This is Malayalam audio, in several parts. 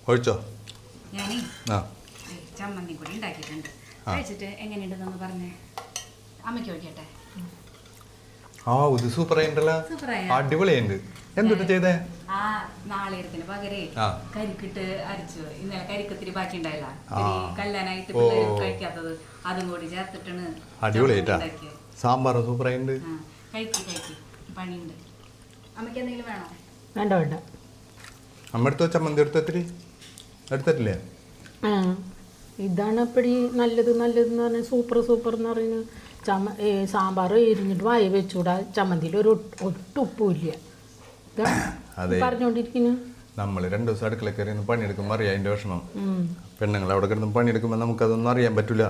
ഒഴിച്ചോ ഞാനേ ചമ്മന്തി കൂടി ഉണ്ടാക്കിയിട്ടുണ്ട് കഴിച്ചിട്ട് എങ്ങനെയുണ്ടെന്ന് പറഞ്ഞേ അമ്മയ്ക്ക് ഒഴിക്കട്ടെ ഇത് സൂപ്പർ ആയിട്ടല്ലോ അടിപൊളിയുണ്ട് എന്തിട്ട് ചെയ്തേ നാളേരത്തിന് പകരേ കരിക്കിട്ട് അരച്ചു ഇന്നലെ കരിക്കത്തിരി ബാക്കി ഉണ്ടായില്ല കല്ലാനായിട്ട് കഴിക്കാത്തത് അതും കൂടി ചേർത്തിട്ടാണ് അടിപൊളിയായിട്ടാ സാമ്പാർ സൂപ്പർ ആയിട്ടുണ്ട് കഴിക്ക് പണിയുണ്ട് അമ്മയ്ക്ക് എന്തെങ്കിലും വേണോ വേണ്ട വേണ്ട അമ്മ എടുത്തോ ചമ്മന്തി എടുത്തിട്ടില്ലേ ഇതാണ് എപ്പടി നല്ലതെന്ന് പറഞ്ഞാൽ സൂപ്പർ എന്ന് പറയുന്നത് സാമ്പാർ എരിഞ്ഞിട്ട് വായ വെച്ചൂടാ ചമ്മന്തിയിൽ ഒട്ടുപ്പുമില്ല പറഞ്ഞോണ്ടിരിക്കുന്നു നമ്മൾ 2 ദിവസം അടുക്കള കയറി പണിയെടുക്കുമ്പോൾ അറിയാം അതിന്റെ വിഷമം പെണ്ണുങ്ങൾ അവിടെ കിടന്ന് പണിയെടുക്കുമ്പോൾ നമുക്കതൊന്നും അറിയാൻ പറ്റില്ല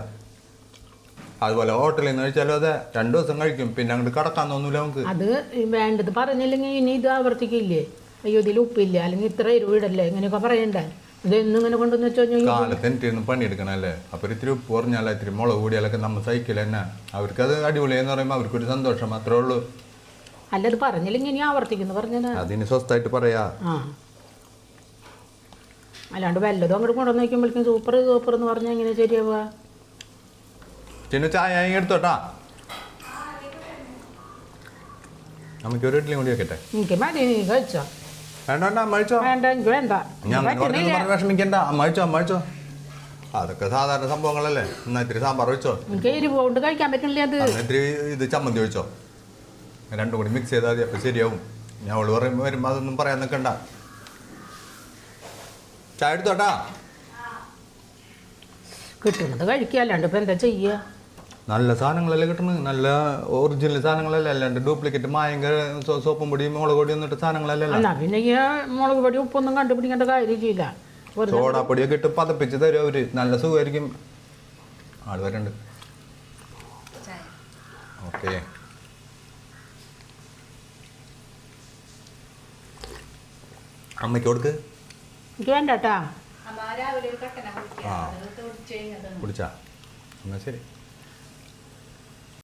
അതുപോലെ ഹോട്ടലിൽ നിന്ന് കഴിച്ചാലും അതെ 2 ദിവസം കഴിക്കും പിന്നെ അങ്ങോട്ട് കടക്കാൻ തോന്നൂല നമുക്ക് അത് വേണ്ടത് പറഞ്ഞില്ലെങ്കിൽ ഇനി ഇത് ആവർത്തിക്കില്ലേ അയ്യോ ഇതിൽ ഉപ്പില്ല അല്ലെങ്കിൽ ഇത്ര എരിവ് ഇടല്ലേ ഇങ്ങനെയൊക്കെ പറയണ്ടേ ഇതെന്നും ഇങ്ങനെ കൊണ്ടുവന്ന് വെച്ചാൽ കാലത്ത് എനിക്കൊന്നും പണിയെടുക്കണല്ലേ അപ്പോൾ ഇത്തിരി ഉപ്പ് കുറഞ്ഞാൽ ഇത്തിരി മുളക് കൂടിയാലൊക്കെ നമ്മൾ സഹിക്കില്ല തന്നെ അവർക്കത് അടിപൊളിയെന്ന് പറയുമ്പോൾ അവർക്കൊരു സന്തോഷം മാത്രമേ ഉള്ളൂ അല്ല അത് പറഞ്ഞില്ലെങ്കിൽ ഇനി ആവർത്തിക്കുന്നു പറഞ്ഞതാ അതിന് സ്വസ്ഥമായിട്ട് പറയാ അല്ലാണ്ട് വല്ലതും അങ്ങോട്ട് കൊണ്ടുവന്ന് വയ്ക്കുമ്പോഴേക്കും സൂപ്പർ എന്ന് പറഞ്ഞാൽ എങ്ങനെ ശരിയാവുക ചിന്ന ചായ എടുത്തോട്ടാ നമുക്ക് ഒരു ഇഡ്ഡലിയും കൂടി വെക്കട്ടെ എനിക്ക് മതി നീ കഴിച്ചോ വേണ്ട അമ്മഴിച്ചോ വേണ്ട എനിക്ക് വേണ്ട വിഷമിക്കണ്ട അമ്മഴിച്ചോ അതൊക്കെ സാധാരണ സംഭവങ്ങളല്ലേ എന്നാ ഇത്തിരി സാമ്പാർ ഒഴിച്ചോ എനിക്ക് എരിവ് കൊണ്ട് കഴിക്കാൻ പറ്റില്ല അത് ഇത്തിരി ഇത് ചമ്മന്തി ഒഴിച്ചോ രണ്ടും കൂടി മിക്സ് ചെയ്താൽ മതി അപ്പം ശരിയാവും ഞാൻ അവള് വരുമ്പോൾ അതൊന്നും പറയാൻ നിൽക്കണ്ട ചായ എടുത്തോട്ടാ കിട്ടുന്നത് കഴിക്കുക അല്ലാണ്ട് ഇപ്പം എന്താ ചെയ്യുക നല്ല സാധനങ്ങളല്ലേ കിട്ടുന്നത് നല്ല ഒറിജിനൽ സാധനങ്ങളല്ലേ അല്ലാണ്ട് ഡ്യൂപ്ലിക്കേറ്റ് മായങ്കര സോപ്പും പൊടിയും മുളക് പൊടി എന്നിട്ട് സാധനങ്ങളല്ലേ എന്നാ പിന്നെ ഈ മുളക് പൊടി ഉപ്പൊന്നും കണ്ടുപിടിക്കേണ്ട കാര്യമില്ല സോഡാപ്പൊടിയൊക്കെ ഇട്ട് പതപ്പിച്ച് തരും അവര് നല്ല സുഖമായിരിക്കും ആള് വരണ്ട് ഓക്കെ അമ്മയ്ക്ക് കൊടുക്ക് എനിക്ക് വേണ്ട കേട്ടാ കുടിച്ചാ എന്നാ ശരി